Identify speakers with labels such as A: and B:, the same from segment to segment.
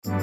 A: Hola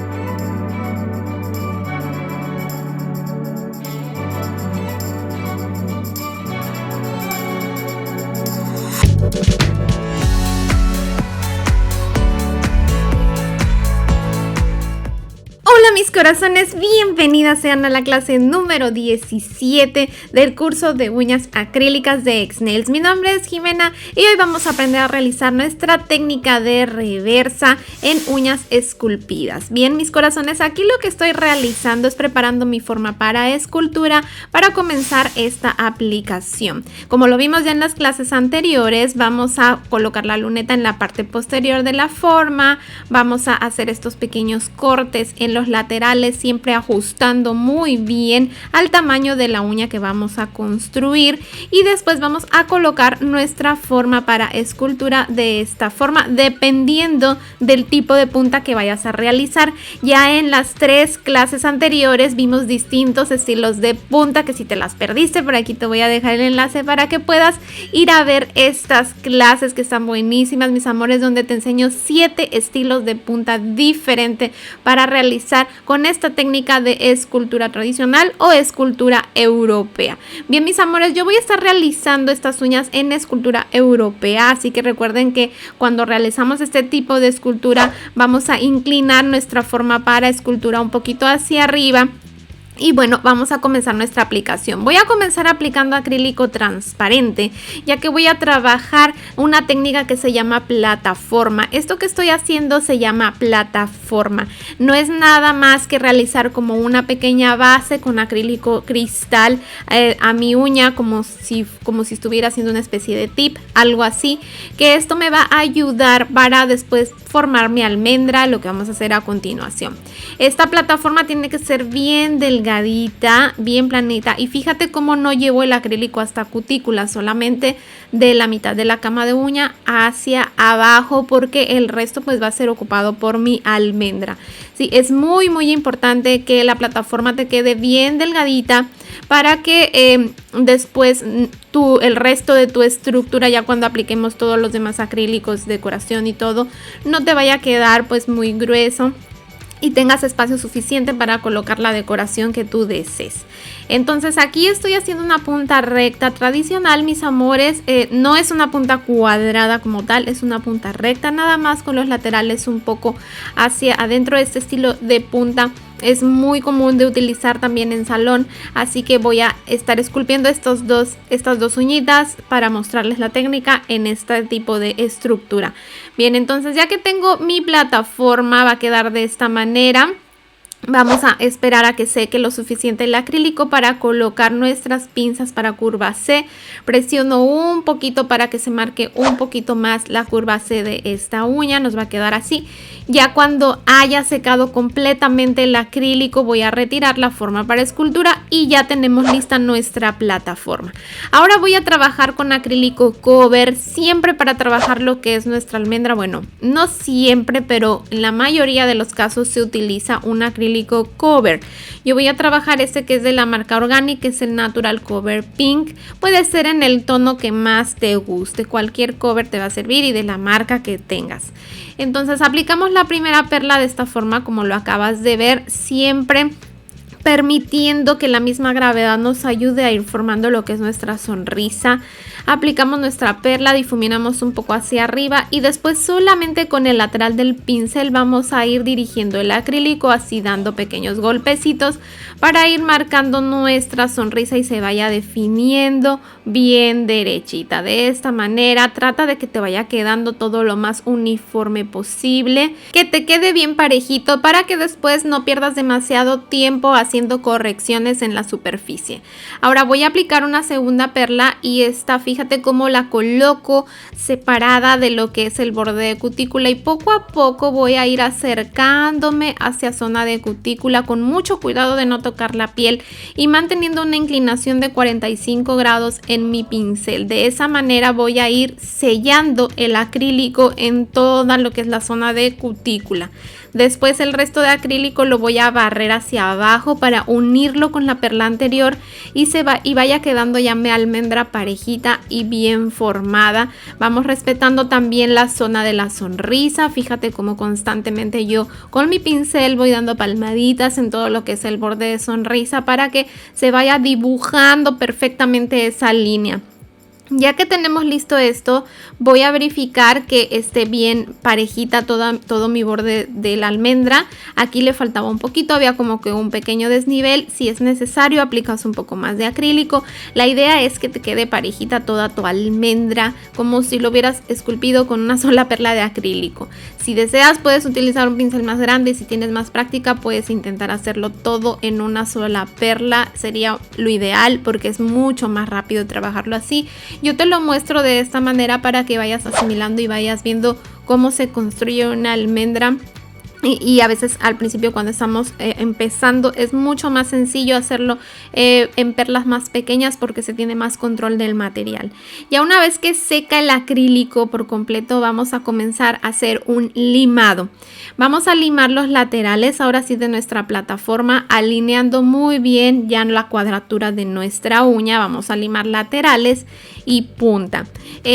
A: mis corazones, bienvenidas sean a la clase número 17 del curso de uñas acrílicas de X-Nails. Mi nombre es Jimena y hoy vamos a aprender a realizar nuestra técnica de reversa en uñas esculpidas. Bien mis corazones, aquí lo que estoy realizando es preparando mi forma para escultura para comenzar esta aplicación. Como lo vimos ya en las clases anteriores, vamos a colocar la luneta en la parte posterior de la forma, vamos a hacer estos pequeños cortes en los laterales, siempre ajustando muy bien al tamaño de la uña que vamos a construir, y después vamos a colocar nuestra forma para escultura de esta forma dependiendo del tipo de punta que vayas a realizar. Ya en las 3 clases anteriores vimos distintos estilos de punta, que si te las perdiste, por aquí te voy a dejar el enlace para que puedas ir a ver estas clases que están buenísimas mis amores, donde te enseño 7 estilos de punta diferente para realizar con esta técnica de escultura tradicional o escultura europea. Bien mis amores, yo voy a estar realizando estas uñas en escultura europea, así que recuerden que cuando realizamos este tipo de escultura vamos a inclinar nuestra forma para escultura un poquito hacia arriba. Y bueno, vamos a comenzar nuestra aplicación. Voy a comenzar aplicando acrílico transparente, ya que voy a trabajar una técnica que se llama plataforma. Esto que estoy haciendo se llama plataforma. No es nada más que realizar como una pequeña base con acrílico cristal a mi uña, como si estuviera haciendo una especie de tip, algo así. Que esto me va a ayudar para después formar mi almendra, lo que vamos a hacer a continuación. Esta plataforma tiene que ser bien delgadita, bien planita, y fíjate cómo no llevo el acrílico hasta cutícula, solamente de la mitad de la cama de uña hacia abajo, porque el resto pues va a ser ocupado por mi almendra. Sí, es muy importante que la plataforma te quede bien delgadita para que después el resto de tu estructura, ya cuando apliquemos todos los demás acrílicos, decoración y todo, no te vaya a quedar pues muy grueso y tengas espacio suficiente para colocar la decoración que tú desees. Entonces aquí estoy haciendo una punta recta tradicional, mis amores. No es una punta cuadrada como tal, es una punta recta, nada más con los laterales un poco hacia adentro. Este estilo de punta es muy común de utilizar también en salón, así que voy a estar esculpiendo estas dos uñitas para mostrarles la técnica en este tipo de estructura. Bien, entonces ya que tengo mi plataforma, va a quedar de esta manera. Vamos a esperar a que seque lo suficiente el acrílico para colocar nuestras pinzas para curva C. Presiono un poquito para que se marque un poquito más la curva C de esta uña. Nos va a quedar así. Ya cuando haya secado completamente el acrílico, voy a retirar la forma para escultura y ya tenemos lista nuestra plataforma. Ahora voy a trabajar con acrílico cover, siempre para trabajar lo que es nuestra almendra. Bueno, no siempre, pero en la mayoría de los casos se utiliza un acrílico cover. Yo voy a trabajar este que es de la marca Organic, que es el Natural Cover Pink. Puede ser en el tono que más te guste, cualquier cover te va a servir y de la marca que tengas. Entonces aplicamos la primera perla de esta forma, como lo acabas de ver, siempre permitiendo que la misma gravedad nos ayude a ir formando lo que es nuestra sonrisa. Aplicamos nuestra perla, difuminamos un poco hacia arriba y después solamente con el lateral del pincel vamos a ir dirigiendo el acrílico, así dando pequeños golpecitos para ir marcando nuestra sonrisa y se vaya definiendo bien derechita. De esta manera trata de que te vaya quedando todo lo más uniforme posible, que te quede bien parejito para que después no pierdas demasiado tiempo haciendo correcciones en la superficie. Ahora voy a aplicar una segunda perla y esta, fíjate cómo la coloco separada de lo que es el borde de cutícula, y poco a poco voy a ir acercándome hacia zona de cutícula con mucho cuidado de no tocar la piel y manteniendo una inclinación de 45 grados en mi pincel. De esa manera voy a ir sellando el acrílico en toda lo que es la zona de cutícula. Después el resto de acrílico lo voy a barrer hacia abajo para unirlo con la perla anterior y vaya quedando ya mi almendra parejita y bien formada. Vamos respetando también la zona de la sonrisa. Fíjate cómo constantemente yo con mi pincel voy dando palmaditas en todo lo que es el borde de sonrisa para que se vaya dibujando perfectamente esa línea. Ya que tenemos listo esto, voy a verificar que esté bien parejita todo mi borde de la almendra. Aquí le faltaba un poquito, había como que un pequeño desnivel. Si es necesario, aplicas un poco más de acrílico. La idea es que te quede parejita toda tu almendra, como si lo hubieras esculpido con una sola perla de acrílico. Si deseas, puedes utilizar un pincel más grande y si tienes más práctica, puedes intentar hacerlo todo en una sola perla. Sería lo ideal porque es mucho más rápido trabajarlo así. Yo te lo muestro de esta manera para que vayas asimilando y vayas viendo cómo se construye una almendra. Y a veces al principio cuando estamos empezando es mucho más sencillo hacerlo en perlas más pequeñas porque se tiene más control del material. Ya una vez que seca el acrílico por completo, vamos a comenzar a hacer un limado. Vamos a limar los laterales ahora sí de nuestra plataforma, alineando muy bien ya la cuadratura de nuestra uña. Vamos a limar laterales y punta.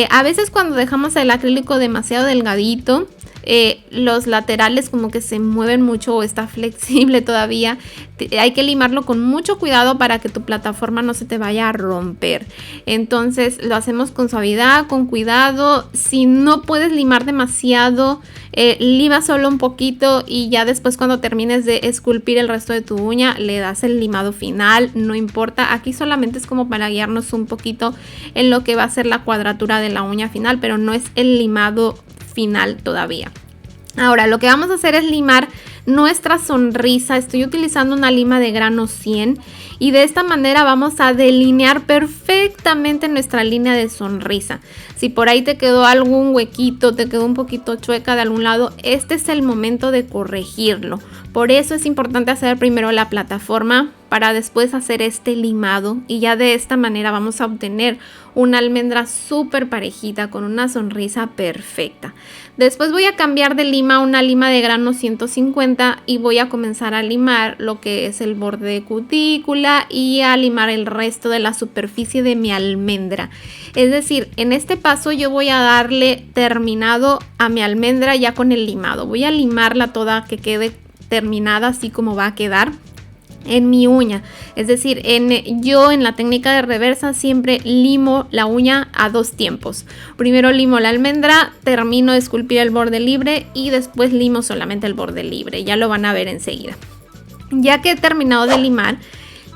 A: A veces cuando dejamos el acrílico demasiado delgadito, los laterales como que se mueven mucho o está flexible todavía. Hay que limarlo con mucho cuidado para que tu plataforma no se te vaya a romper. Entonces lo hacemos con suavidad, con cuidado. Si no puedes limar demasiado, lima solo un poquito y ya después cuando termines de esculpir el resto de tu uña le das el limado final, no importa. Aquí solamente es como para guiarnos un poquito en lo que va a ser la cuadratura de la uña final, pero no es el limado final todavía. Ahora lo que vamos a hacer es limar nuestra sonrisa. Estoy utilizando una lima de grano 100 y de esta manera vamos a delinear perfectamente nuestra línea de sonrisa. Si por ahí te quedó algún huequito, te quedó un poquito chueca de algún lado, este es el momento de corregirlo. Por eso es importante hacer primero la plataforma para después hacer este limado y ya de esta manera vamos a obtener una almendra súper parejita con una sonrisa perfecta. Después voy a cambiar de lima a una lima de grano 150 y voy a comenzar a limar lo que es el borde de cutícula y a limar el resto de la superficie de mi almendra. Es decir, en este paso yo voy a darle terminado a mi almendra ya con el limado. Voy a limarla toda que quede terminada así como va a quedar en mi uña. Es decir, yo en la técnica de reversa siempre limo la uña a dos tiempos. Primero limo la almendra, termino de esculpir el borde libre y después limo solamente el borde libre. Ya lo van a ver enseguida. Ya que he terminado de limar,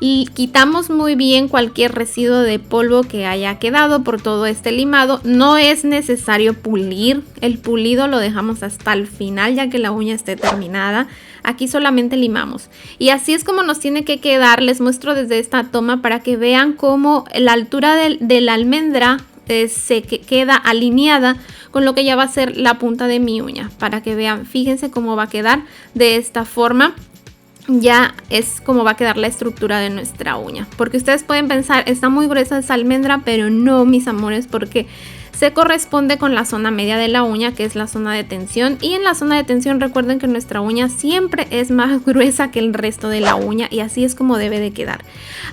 A: y quitamos muy bien cualquier residuo de polvo que haya quedado por todo este limado. No es necesario pulir, el pulido lo dejamos hasta el final ya que la uña esté terminada. Aquí solamente limamos y así es como nos tiene que quedar. Les muestro desde esta toma para que vean cómo la altura de la almendra se queda alineada con lo que ya va a ser la punta de mi uña. Para que vean, fíjense cómo va a quedar de esta forma. Ya es como va a quedar la estructura de nuestra uña, porque ustedes pueden pensar está muy gruesa esa almendra, pero no, mis amores, porque se corresponde con la zona media de la uña, que es la zona de tensión, y en la zona de tensión recuerden que nuestra uña siempre es más gruesa que el resto de la uña y así es como debe de quedar.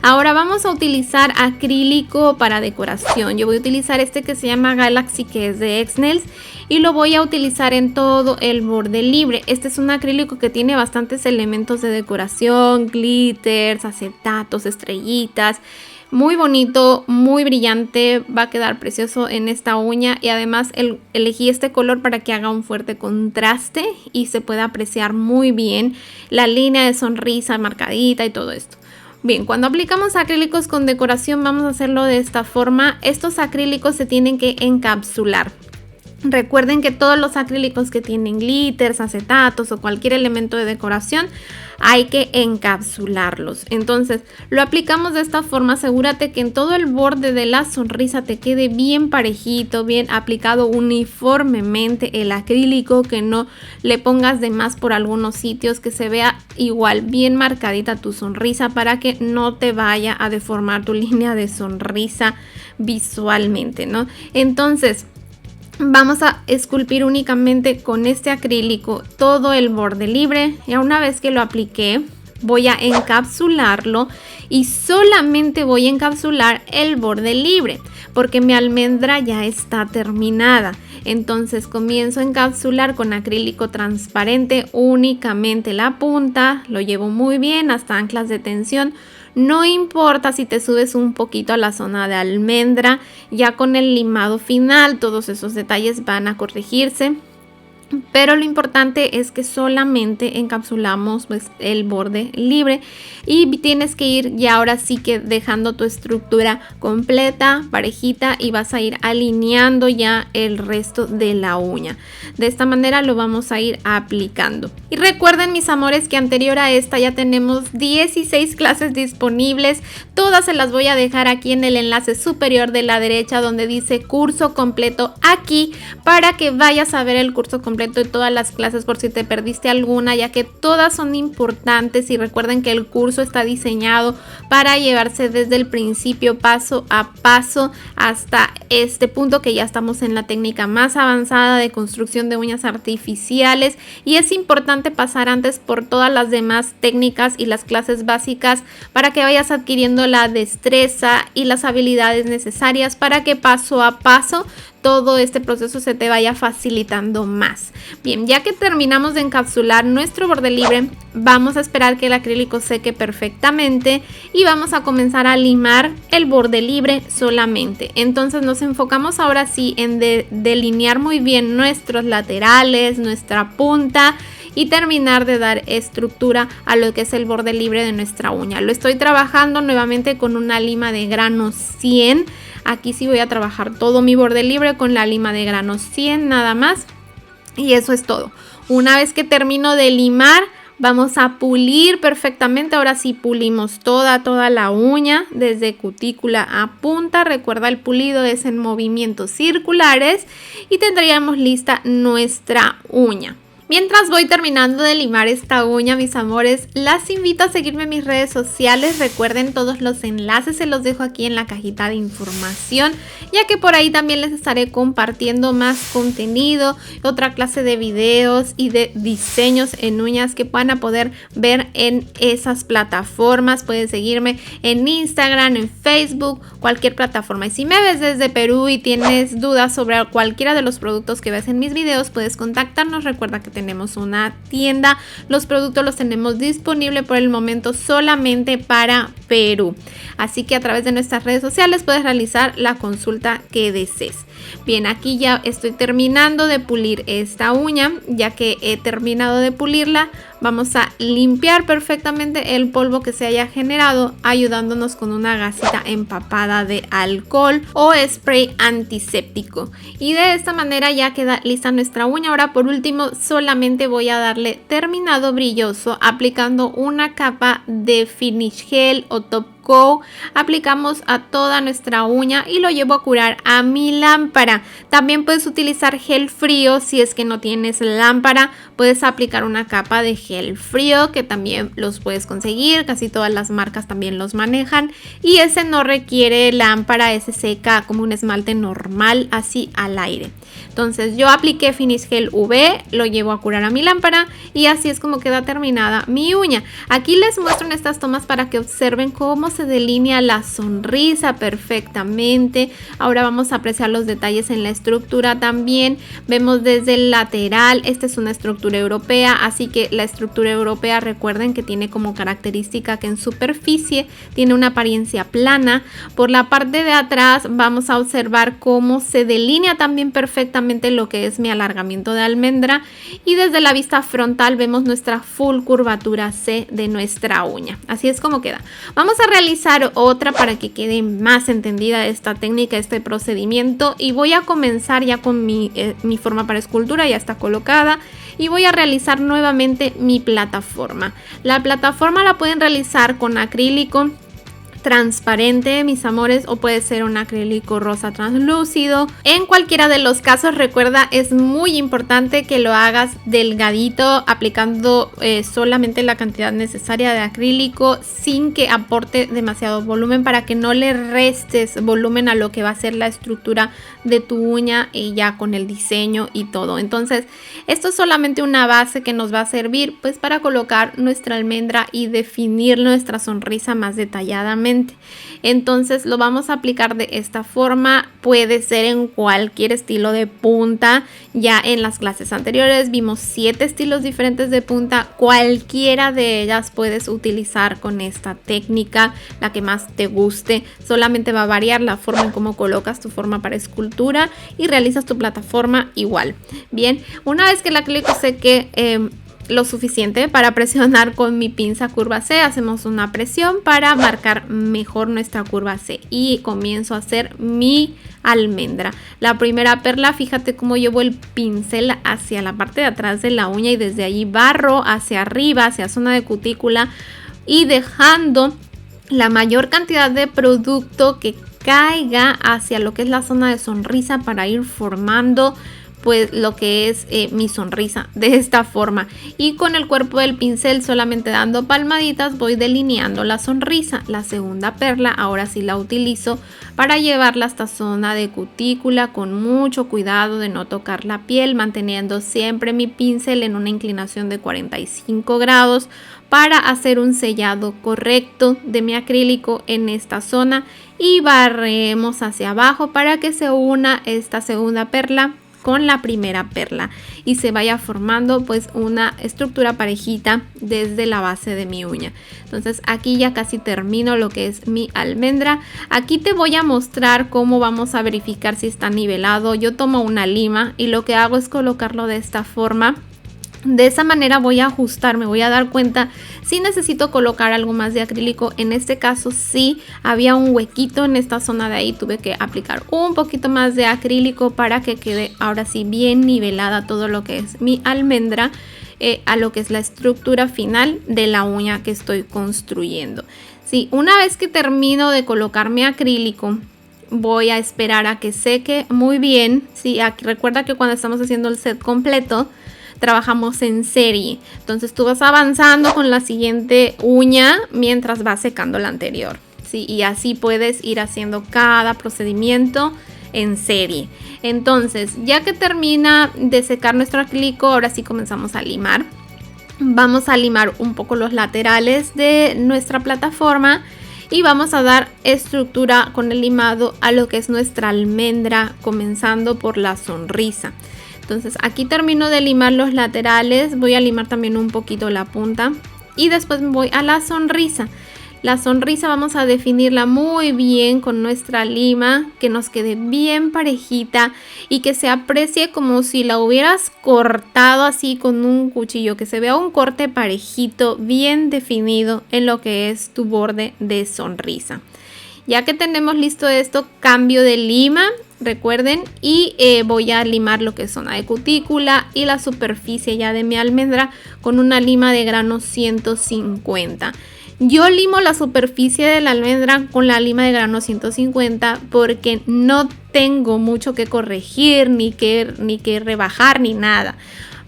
A: Ahora vamos a utilizar acrílico para decoración. Yo voy a utilizar este que se llama Galaxy, que es de Exnails, y lo voy a utilizar en todo el borde libre. Este es un acrílico que tiene bastantes elementos de decoración, glitters, acetatos, estrellitas. Muy bonito, muy brillante, va a quedar precioso en esta uña y además elegí este color para que haga un fuerte contraste y se pueda apreciar muy bien la línea de sonrisa marcadita y todo esto. Bien, cuando aplicamos acrílicos con decoración vamos a hacerlo de esta forma. Estos acrílicos se tienen que encapsular. Recuerden que todos los acrílicos que tienen glitters, acetatos o cualquier elemento de decoración hay que encapsularlos. Entonces lo aplicamos de esta forma. Asegúrate que en todo el borde de la sonrisa te quede bien parejito, bien aplicado uniformemente el acrílico, que no le pongas de más por algunos sitios, que se vea igual bien marcadita tu sonrisa para que no te vaya a deformar tu línea de sonrisa visualmente, ¿no? Entonces Vamos a esculpir únicamente con este acrílico todo el borde libre. Y una vez que lo apliqué, voy a encapsularlo y solamente voy a encapsular el borde libre porque mi almendra ya está terminada. Entonces comienzo a encapsular con acrílico transparente únicamente la punta. Lo llevo muy bien hasta anclas de tensión. No importa si te subes un poquito a la zona de almendra, ya con el limado final todos esos detalles van a corregirse. Pero lo importante es que solamente encapsulamos pues, el borde libre y tienes que ir ya ahora sí que dejando tu estructura completa, parejita, y vas a ir alineando ya el resto de la uña. De esta manera lo vamos a ir aplicando. Y recuerden, mis amores, que anterior a esta ya tenemos 16 clases disponibles. Todas se las voy a dejar aquí en el enlace superior de la derecha donde dice curso completo aquí, para que vayas a ver el curso completo de todas las clases por si te perdiste alguna, ya que todas son importantes. Y recuerden que el curso está diseñado para llevarse desde el principio paso a paso hasta este punto que ya estamos en la técnica más avanzada de construcción de uñas artificiales, y es importante pasar antes por todas las demás técnicas y las clases básicas para que vayas adquiriendo la destreza y las habilidades necesarias para que paso a paso todo este proceso se te vaya facilitando más. Bien, ya que terminamos de encapsular nuestro borde libre, vamos a esperar que el acrílico seque perfectamente y vamos a comenzar a limar el borde libre solamente. Entonces nos enfocamos ahora sí en delinear muy bien nuestros laterales, nuestra punta, y terminar de dar estructura a lo que es el borde libre de nuestra uña. Lo estoy trabajando nuevamente con una lima de grano 100. Aquí sí voy a trabajar todo mi borde libre con la lima de grano 100 nada más. Y eso es todo. Una vez que termino de limar, vamos a pulir perfectamente. Ahora sí pulimos toda la uña, desde cutícula a punta. Recuerda, el pulido es en movimientos circulares y tendríamos lista nuestra uña. Mientras voy terminando de limar esta uña, mis amores, las invito a seguirme en mis redes sociales. Recuerden, todos los enlaces se los dejo aquí en la cajita de información, ya que por ahí también les estaré compartiendo más contenido, otra clase de videos y de diseños en uñas que van a poder ver en esas plataformas. Puedes seguirme en Instagram, en Facebook, cualquier plataforma. Y si me ves desde Perú y tienes dudas sobre cualquiera de los productos que ves en mis videos, puedes contactarnos. Recuerda que tenemos una tienda, los productos los tenemos disponible por el momento solamente para Perú, así que a través de nuestras redes sociales puedes realizar la consulta que desees. Bien, aquí ya estoy terminando de pulir esta uña. Ya que he terminado de pulirla, vamos a limpiar perfectamente el polvo que se haya generado, ayudándonos con una gasita empapada de alcohol o spray antiséptico. Y de esta manera ya queda lista nuestra uña. Ahora, por último, solamente voy a darle terminado brilloso aplicando una capa de finish gel o top coat. Aplicamos a toda nuestra uña y lo llevo a curar a mi lámpara. También puedes utilizar gel frío. Si es que no tienes lámpara, puedes aplicar una capa de gel frío, que también los puedes conseguir, casi todas las marcas también los manejan, y ese no requiere lámpara, ese seca como un esmalte normal, así al aire. Entonces yo apliqué Finish Gel UV, lo llevo a curar a mi lámpara y así es como queda terminada mi uña. Aquí les muestro en estas tomas para que observen cómo se delinea la sonrisa perfectamente. Ahora vamos a apreciar los detalles en la estructura también. Vemos desde el lateral, esta es una estructura europea, así que la estructura europea, recuerden que tiene como característica que en superficie tiene una apariencia plana. Por la parte de atrás vamos a observar cómo se delinea también perfectamente lo que es mi alargamiento de almendra, y desde la vista frontal vemos nuestra full curvatura C de nuestra uña. Así es como queda. Vamos a realizar otra para que quede más entendida esta técnica, este procedimiento, y voy a comenzar ya con mi forma para escultura, ya está colocada, y voy a realizar nuevamente mi plataforma. La plataforma la pueden realizar con acrílico. transparente, mis amores, o puede ser un acrílico rosa translúcido. En cualquiera de los casos, recuerda, es muy importante que lo hagas delgadito, aplicando solamente la cantidad necesaria de acrílico sin que aporte demasiado volumen, para que no le restes volumen a lo que va a ser la estructura de tu uña ya con el diseño y todo. Entonces, esto es solamente una base que nos va a servir pues para colocar nuestra almendra y definir nuestra sonrisa más detalladamente. Entonces lo vamos a aplicar de esta forma. Puede ser en cualquier estilo de punta. Ya en las clases anteriores vimos 7 estilos diferentes de punta. Cualquiera de ellas puedes utilizar con esta técnica, la que más te guste. Solamente va a variar la forma en cómo colocas tu forma para escultura y realizas tu plataforma igual. Bien, una vez que el acrílico seque lo suficiente para presionar con mi pinza curva C, hacemos una presión para marcar mejor nuestra curva C y comienzo a hacer mi almendra. La primera perla, fíjate cómo llevo el pincel hacia la parte de atrás de la uña y desde allí barro hacia arriba, hacia zona de cutícula, y dejando la mayor cantidad de producto que caiga hacia lo que es la zona de sonrisa para ir formando pues lo que es mi sonrisa de esta forma. Y con el cuerpo del pincel, solamente dando palmaditas, voy delineando la sonrisa. La segunda perla ahora sí la utilizo para llevarla hasta zona de cutícula, con mucho cuidado de no tocar la piel, manteniendo siempre mi pincel en una inclinación de 45 grados para hacer un sellado correcto de mi acrílico en esta zona, y barremos hacia abajo para que se una esta segunda perla con la primera perla y se vaya formando pues una estructura parejita desde la base de mi uña. Entonces aquí ya casi termino lo que es mi almendra. Aquí te voy a mostrar cómo vamos a verificar si está nivelado. Yo tomo una lima y lo que hago es colocarlo de esta forma. De esa manera voy a ajustar, me voy a dar cuenta si necesito colocar algo más de acrílico. En este caso sí había un huequito en esta zona de ahí, tuve que aplicar un poquito más de acrílico para que quede ahora sí bien nivelada todo lo que es mi almendra a lo que es la estructura final de la uña que estoy construyendo. Sí, una vez que termino de colocar mi acrílico, voy a esperar a que seque muy bien. Sí, aquí, recuerda que cuando estamos haciendo el set completo trabajamos en serie, entonces tú vas avanzando con la siguiente uña mientras va secando la anterior, ¿sí? Y así puedes ir haciendo cada procedimiento en serie. Entonces, ya que termina de secar nuestro acrílico, ahora sí comenzamos a limar. Vamos a limar un poco los laterales de nuestra plataforma y vamos a dar estructura con el limado a lo que es nuestra almendra, comenzando por la sonrisa. Entonces aquí termino de limar los laterales, voy a limar también un poquito la punta y después me voy a la sonrisa. La sonrisa vamos a definirla muy bien con nuestra lima, que nos quede bien parejita y que se aprecie como si la hubieras cortado así con un cuchillo, que se vea un corte parejito, bien definido en lo que es tu borde de sonrisa. Ya que tenemos listo esto, cambio de lima, recuerden, y voy a limar lo que es zona de cutícula y la superficie ya de mi almendra con una lima de grano 150. Yo limo la superficie de la almendra con la lima de grano 150 porque no tengo mucho que corregir, ni que rebajar, ni nada.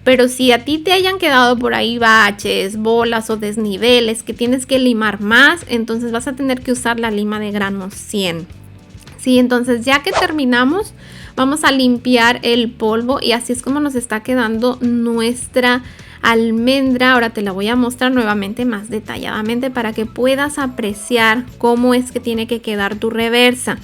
A: Pero si a ti te hayan quedado por ahí baches, bolas o desniveles que tienes que limar más, entonces vas a tener que usar la lima de grano 100. Sí, entonces ya que terminamos, vamos a limpiar el polvo y así es como nos está quedando nuestra almendra. Ahora te la voy a mostrar nuevamente más detalladamente para que puedas apreciar cómo es que tiene que quedar tu reversa.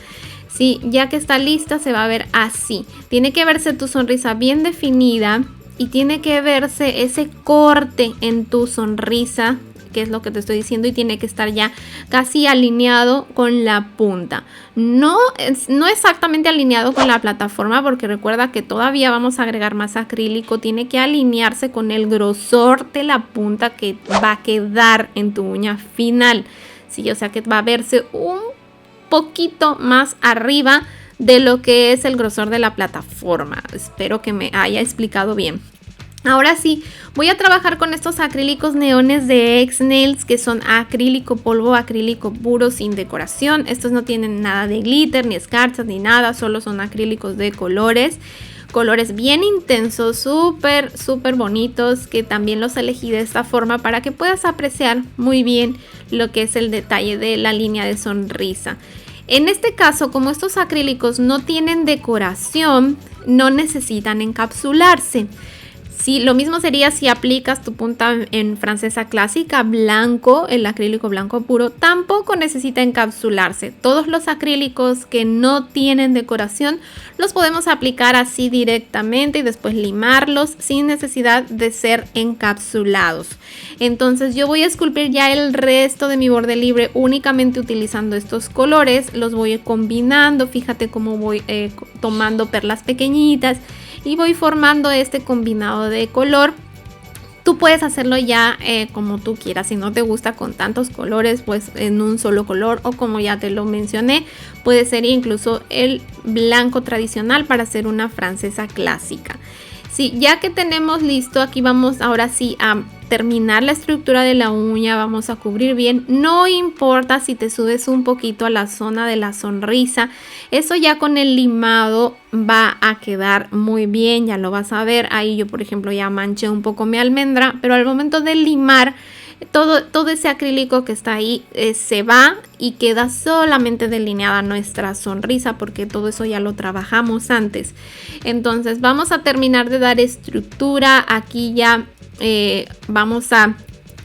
A: Sí, ya que está lista se va a ver así. Tiene que verse tu sonrisa bien definida y tiene que verse ese corte en tu sonrisa, que es lo que te estoy diciendo, y tiene que estar ya casi alineado con la punta. No exactamente alineado con la plataforma, porque recuerda que todavía vamos a agregar más acrílico. Tiene que alinearse con el grosor de la punta que va a quedar en tu uña final. Sí, o sea que va a verse un poquito más arriba de lo que es el grosor de la plataforma. Espero que me haya explicado bien. Ahora sí, voy a trabajar con estos acrílicos neones de X-Nails, que son acrílico polvo, acrílico puro sin decoración. Estos no tienen nada de glitter, ni escarchas, ni nada, solo son acrílicos de colores. Colores bien intensos, súper bonitos, que también los elegí de esta forma para que puedas apreciar muy bien lo que es el detalle de la línea de sonrisa. En este caso, como estos acrílicos no tienen decoración, no necesitan encapsularse. Sí, lo mismo sería si aplicas tu punta en francesa clásica blanco, el acrílico blanco puro, tampoco necesita encapsularse. Todos los acrílicos que no tienen decoración los podemos aplicar así directamente y después limarlos sin necesidad de ser encapsulados. Entonces yo voy a esculpir ya el resto de mi borde libre únicamente utilizando estos colores. Los voy combinando, fíjate cómo voy tomando perlas pequeñitas y voy formando este combinado de color. Tú puedes hacerlo ya como tú quieras. Si no te gusta con tantos colores, pues en un solo color, o como ya te lo mencioné, puede ser incluso el blanco tradicional para hacer una francesa clásica. Sí, ya que tenemos listo, aquí vamos ahora sí a terminar la estructura de la uña, vamos a cubrir bien. No importa si te subes un poquito a la zona de la sonrisa, eso ya con el limado va a quedar muy bien, ya lo vas a ver. Ahí yo, por ejemplo, ya manché un poco mi almendra, pero al momento de limar, todo ese acrílico que está ahí se va y queda solamente delineada nuestra sonrisa, porque todo eso ya lo trabajamos antes. Entonces vamos a terminar de dar estructura. Aquí ya vamos a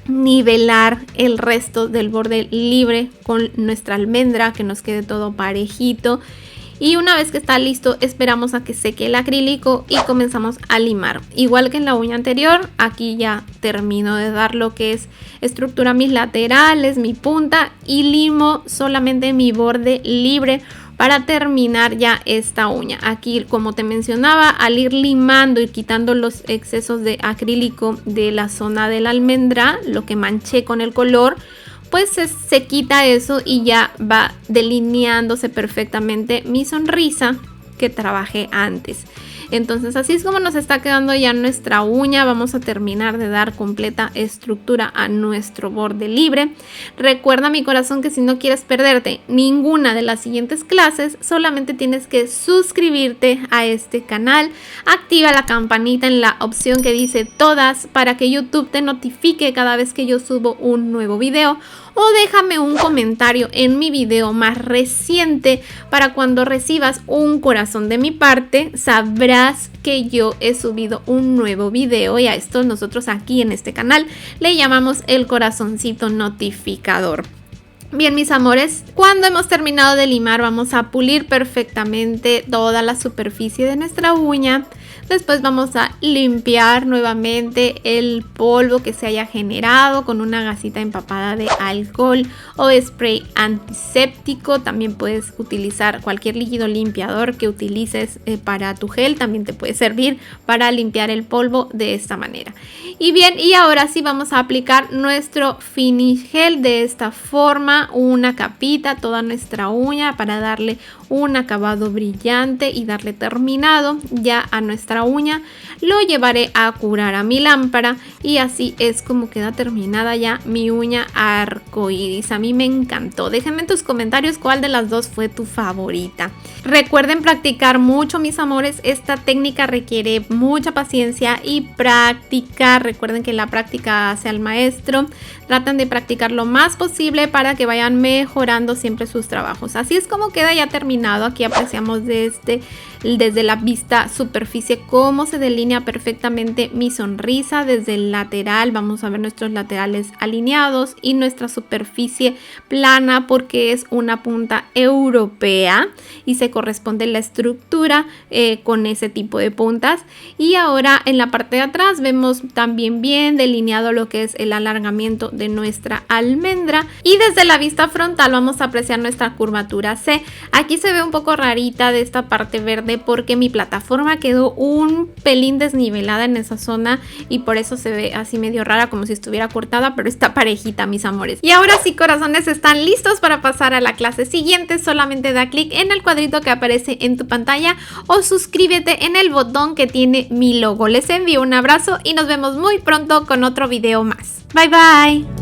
A: nivelar el resto del borde libre con nuestra almendra, que nos quede todo parejito. Y una vez que está listo, esperamos a que seque el acrílico y comenzamos a limar. Igual que en la uña anterior, aquí ya termino de dar lo que es estructura a mis laterales, mi punta, y limo solamente mi borde libre para terminar ya esta uña. Aquí, como te mencionaba, al ir limando y quitando los excesos de acrílico de la zona de la almendra, lo que manché con el color, pues se quita eso y ya va delineándose perfectamente mi sonrisa que trabajé antes. Entonces así es como nos está quedando ya nuestra uña. Vamos a terminar de dar completa estructura a nuestro borde libre. Recuerda, mi corazón, que si no quieres perderte ninguna de las siguientes clases, solamente tienes que suscribirte a este canal. Activa la campanita en la opción que dice todas para que YouTube te notifique cada vez que yo subo un nuevo video. O déjame un comentario en mi video más reciente para cuando recibas un corazón de mi parte, sabrás que yo he subido un nuevo video, y a esto nosotros aquí en este canal le llamamos el corazoncito notificador. Bien, mis amores, cuando hemos terminado de limar, vamos a pulir perfectamente toda la superficie de nuestra uña. Después vamos a limpiar nuevamente el polvo que se haya generado con una gasita empapada de alcohol o spray antiséptico. También puedes utilizar cualquier líquido limpiador que utilices para tu gel. También te puede servir para limpiar el polvo de esta manera. Y bien, y ahora sí vamos a aplicar nuestro finish gel de esta forma. Una capita toda nuestra uña para darle un acabado brillante y darle terminado ya a nuestra uña. Lo llevaré a curar a mi lámpara y así es como queda terminada ya mi uña arcoíris. A mí me encantó. Déjenme en tus comentarios cuál de las dos fue tu favorita. Recuerden practicar mucho, mis amores. Esta técnica requiere mucha paciencia y práctica. Recuerden que la práctica hace al maestro. Traten de practicar lo más posible para que vayan mejorando siempre sus trabajos. Así es como queda ya terminado. Aquí apreciamos desde la vista superficie cómo se delinea perfectamente mi sonrisa. Desde el lateral vamos a ver nuestros laterales alineados y nuestra superficie plana, porque es una punta europea y se corresponde la estructura con ese tipo de puntas. Y ahora en la parte de atrás vemos también bien delineado lo que es el alargamiento de nuestra almendra, y desde la vista frontal vamos a apreciar nuestra curvatura C. Aquí se ve un poco rarita de esta parte verde tarde porque mi plataforma quedó un pelín desnivelada en esa zona y por eso se ve así medio rara, como si estuviera cortada, pero está parejita, mis amores. Y ahora sí, corazones, están listos para pasar a la clase siguiente. Solamente da clic en el cuadrito que aparece en tu pantalla o suscríbete en el botón que tiene mi logo. Les envío un abrazo y nos vemos muy pronto con otro video más. Bye bye.